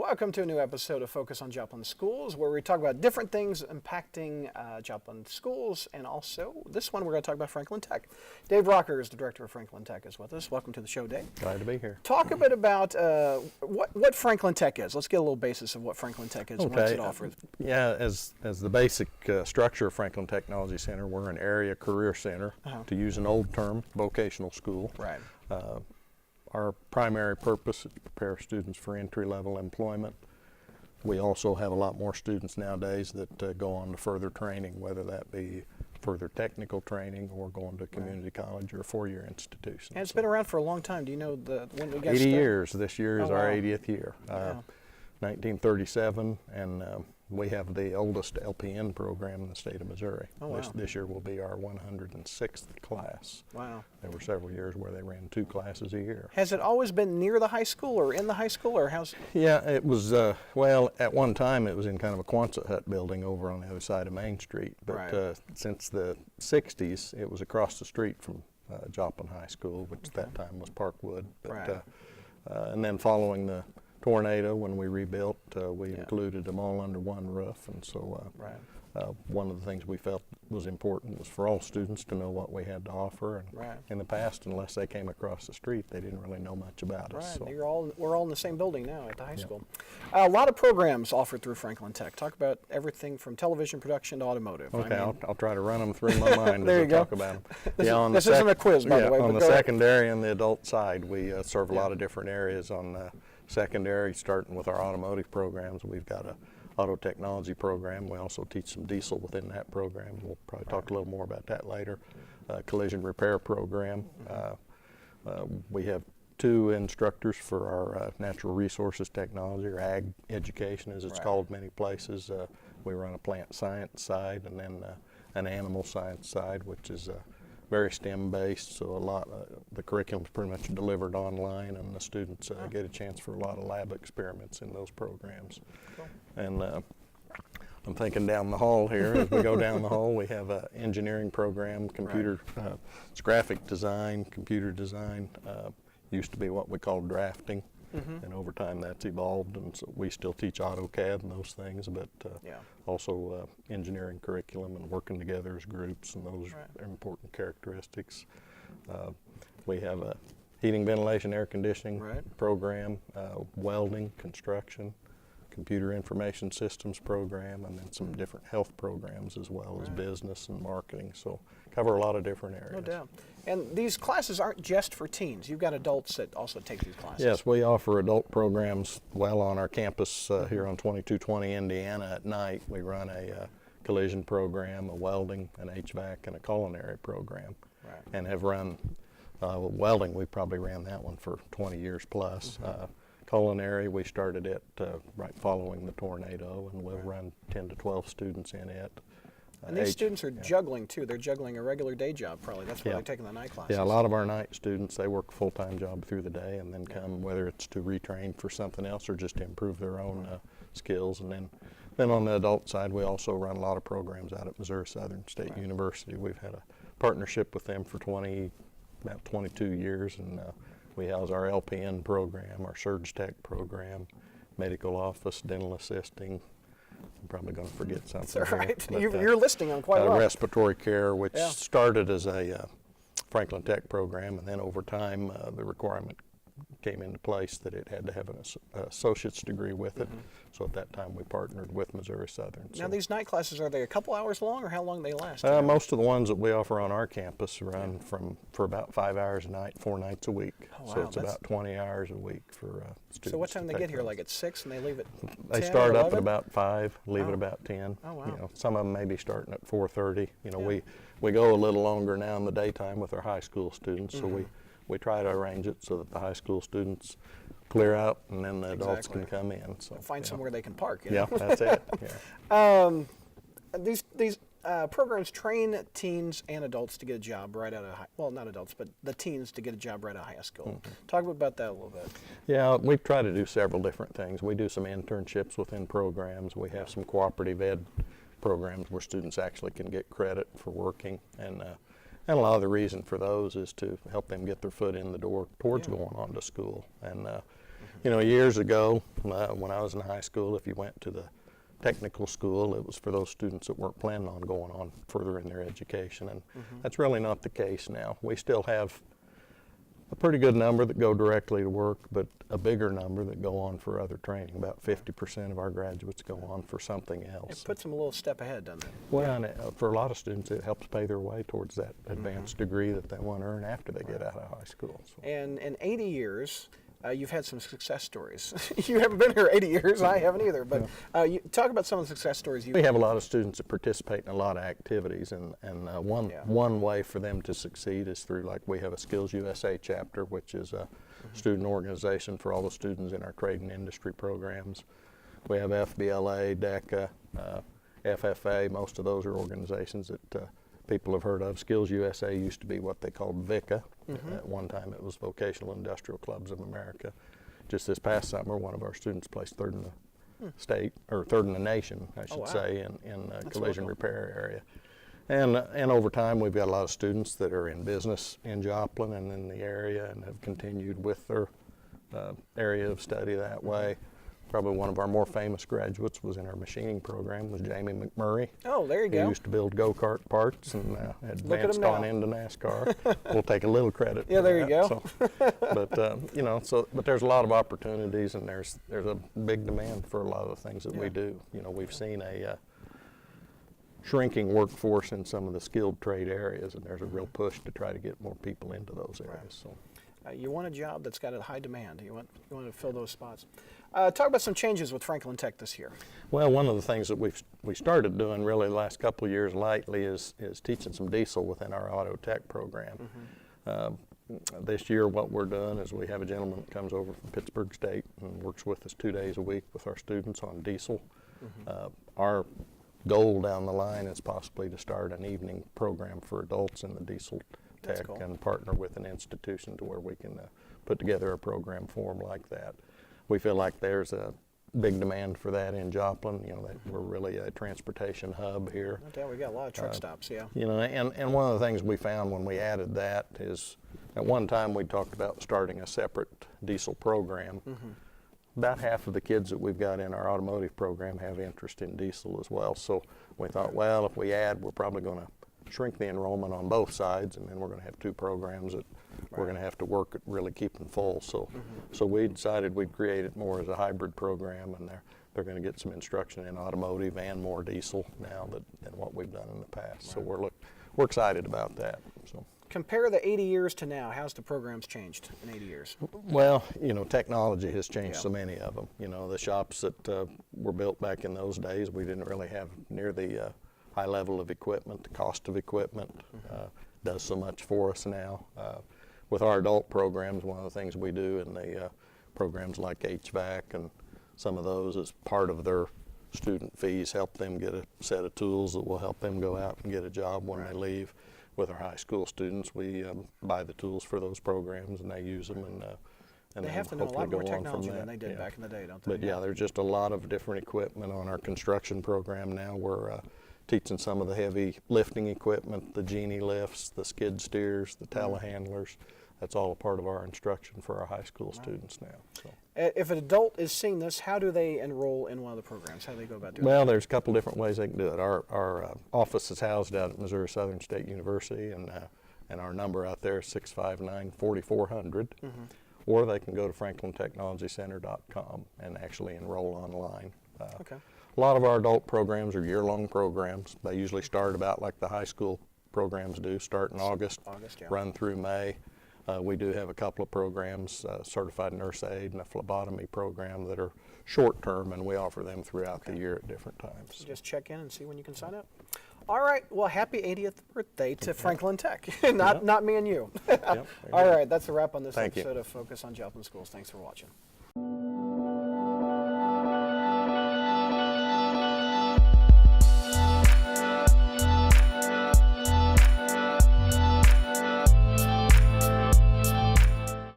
Welcome to a new episode of Focus on Joplin Schools, where we talk about different things impacting Joplin schools, and also this one we're going to talk about Franklin Tech. Dave Rocker is the director of Franklin Tech, is with us. Welcome to the show, Dave. Glad to be here. Talk a bit about what Franklin Tech is. Let's get a little basis of what Franklin Tech is and what it offers. Yeah, as the basic structure of Franklin Technology Center, we're an area career center, to use an old term, vocational school. Right. Our primary purpose is to prepare students for entry-level employment. We also have a lot more students nowadays that go on to further training, whether that be further technical training or going to community college or a four-year institution. And it's been around for a long time. Do you know when we got 80 started? years. This year is our wow. 80th year. 1937, and we have the oldest LPN program in the state of Missouri. Oh, wow. This year will be our 106th class. Wow. There were several years where they ran 2 classes a year. Has it always been near the high school or in the high school, or how's? Yeah, it was, well, at one time it was in kind of a Quonset hut building over on the other side of Main Street. But since the 60s, it was across the street from Joplin High School, which at that time was Parkwood. But, and then following the tornado, when we rebuilt, we included them all under one roof, and so one of the things we felt was important was for all students to know what we had to offer. And in the past, unless they came across the street, they didn't really know much about us. So. We're all in the same building now at the high school. A lot of programs offered through Franklin Tech. Talk about everything from television production to automotive. Okay, I mean, I'll try to run them through my mind as I talk about them. This isn't a quiz, by the way. On the secondary and the adult side, we serve a lot of different areas. On secondary, starting with our automotive programs, we've got a auto technology program. We also teach some diesel within that program. We'll probably talk a little more about that later. Collision repair program. We have 2 instructors for our natural resources technology, or ag education as it's called many places. We run a plant science side and then an animal science side, which is very STEM based, so a lot the curriculum is pretty much delivered online, and the students get a chance for a lot of lab experiments in those programs. Cool. And I'm thinking down the hall here. As we go down the hall, we have an engineering program, computer, it's graphic design, computer design. Used to be what we call drafting. And over time that's evolved, and so we still teach AutoCAD and those things, but also engineering curriculum and working together as groups, and those are important characteristics. We have a heating, ventilation, air conditioning program, welding, construction, computer information systems program, and then some different health programs as well as business and marketing. So cover a lot of different areas. No doubt. And these classes aren't just for teens. You've got adults that also take these classes. Yes, we offer adult programs well on our campus here on 2220 Indiana. At night we run a collision program, a welding, an HVAC, and a culinary program. And have run welding. We probably ran that one for 20 years plus. Culinary, we started it right following the tornado, and we'll run 10 to 12 students in it. And these students are juggling too. They're juggling a regular day job probably. That's why they're taking the night classes. Yeah, a lot of our night students, they work a full-time job through the day and then come, whether it's to retrain for something else or just to improve their own skills. And then on the adult side, we also run a lot of programs out at Missouri Southern State University. We've had a partnership with them for about 22 years, and we house our LPN program, our Surge Tech program, medical office, dental assisting. I'm probably going to forget something. That's all right. But, you're listing them quite well. Respiratory care, which started as a Franklin Tech program, and then over time the requirement came into place that it had to have an associate's degree with it. So at that time we partnered with Missouri Southern. Now these night classes, are they a couple hours long, or how long do they last? Most of the ones that we offer on our campus run for about 5 hours a night, 4 nights a week. Oh, wow. So it's about 20 hours a week for students. So what time do they get here? Like at 6 and they leave at 10, They start up 11? at about 5, leave at about 10. Oh, wow. You know, some of them may be starting at 4:30. You know, we go a little longer now in the daytime with our high school students, so we try to arrange it so that the high school students clear out and then the adults can come in. So find somewhere they can park. Yeah, that's it. These programs train teens and adults to get a job right out of well, not adults, but the teens to get a job right out of high school. Talk about that a little bit. Yeah, we try to do several different things. We do some internships within programs. We have some cooperative ed programs where students actually can get credit for working, and a lot of the reason for those is to help them get their foot in the door towards going on to school. And You know, years ago, when I was in high school, if you went to the technical school, it was for those students that weren't planning on going on further in their education, and that's really not the case now. We still have a pretty good number that go directly to work, but a bigger number that go on for other training. About 50% of our graduates go on for something else. It puts them a little step ahead, doesn't it? Well, and for a lot of students, it helps pay their way towards that advanced degree that they want to earn after they get out of high school. So. And in 80 years, you've had some success stories. You haven't been here 80 years, I haven't either, but you talk about some of the success stories. We have a lot of students that participate in a lot of activities, and one way for them to succeed is through, like, we have a Skills USA chapter, which is a student organization for all the students in our trade and industry programs. We have FBLA, DECA, FFA. Most of those are organizations that people have heard of. Skills USA used to be what they called VICA. At one time it was Vocational Industrial Clubs of America. Just this past summer, one of our students placed third in the state, or third in the nation, I should say, in collision repair area. And over time, we've got a lot of students that are in business in Joplin and in the area and have continued with their area of study that way. Probably one of our more famous graduates was in our machining program, was Jamie McMurray. Oh, there you go. He used to build go-kart parts and advanced on into NASCAR. We'll take a little credit for there that. You go. So, but, you know, but there's a lot of opportunities, and there's a big demand for a lot of the things that we do. You know, we've seen a shrinking workforce in some of the skilled trade areas, and there's a real push to try to get more people into those areas. So. You want a job that's got a high demand. You want to fill those spots. Talk about some changes with Franklin Tech this year. Well, one of the things that we started doing really the last couple of years lightly is teaching some diesel within our auto tech program. This year what we're doing is we have a gentleman that comes over from Pittsburgh State and works with us 2 days a week with our students on diesel. Our goal down the line is possibly to start an evening program for adults in the diesel tech and partner with an institution to where we can put together a program for them like that. We feel like there's a big demand for that in Joplin. You know, we're really a transportation hub here. We got a lot of truck stops, yeah. You know, and one of the things we found when we added that is, at one time we talked about starting a separate diesel program. About half of the kids that we've got in our automotive program have interest in diesel as well. So we thought, well, if we add, we're probably going to shrink the enrollment on both sides, and then we're going to have 2 programs that we're going to have to work at really keeping full. So, so we decided we'd create it more as a hybrid program, and they're going to get some instruction in automotive and more diesel now than what we've done in the past. So we're excited about that. So. Compare the 80 years to now. How's the programs changed in 80 years? Well, you know, technology has changed so many of them. You know, the shops that were built back in those days, we didn't really have near the high level of equipment. The cost of equipment does so much for us now. With our adult programs, one of the things we do in the programs like HVAC and some of those as part of their student fees, help them get a set of tools that will help them go out and get a job when they leave. With our high school students, we buy the tools for those programs, and they use them, and they have to know a lot more technology than they did back in the day, don't they? But yeah, there's just a lot of different equipment on our construction program now. We're teaching some of the heavy lifting equipment, the genie lifts, the skid steers, the telehandlers. That's all a part of our instruction for our high school students now. So. If an adult is seeing this, how do they enroll in one of the programs? How do they go about doing that? Well, there's a couple different ways they can do it. Our office is housed out at Missouri Southern State University, and our number out there is 659-4400. Or they can go to franklintechnologycenter.com and actually enroll online. A lot of our adult programs are year-long programs. They usually start about like the high school programs do, start in August, run through May. We do have a couple of programs, certified nurse aide and a phlebotomy program that are short-term, and we offer them throughout the year at different times. So just check in and see when you can sign up. All right. Well, happy 80th birthday to Franklin Tech. not me and you. All right. That's a wrap on this episode of Focus on Joplin Schools. Thanks for watching.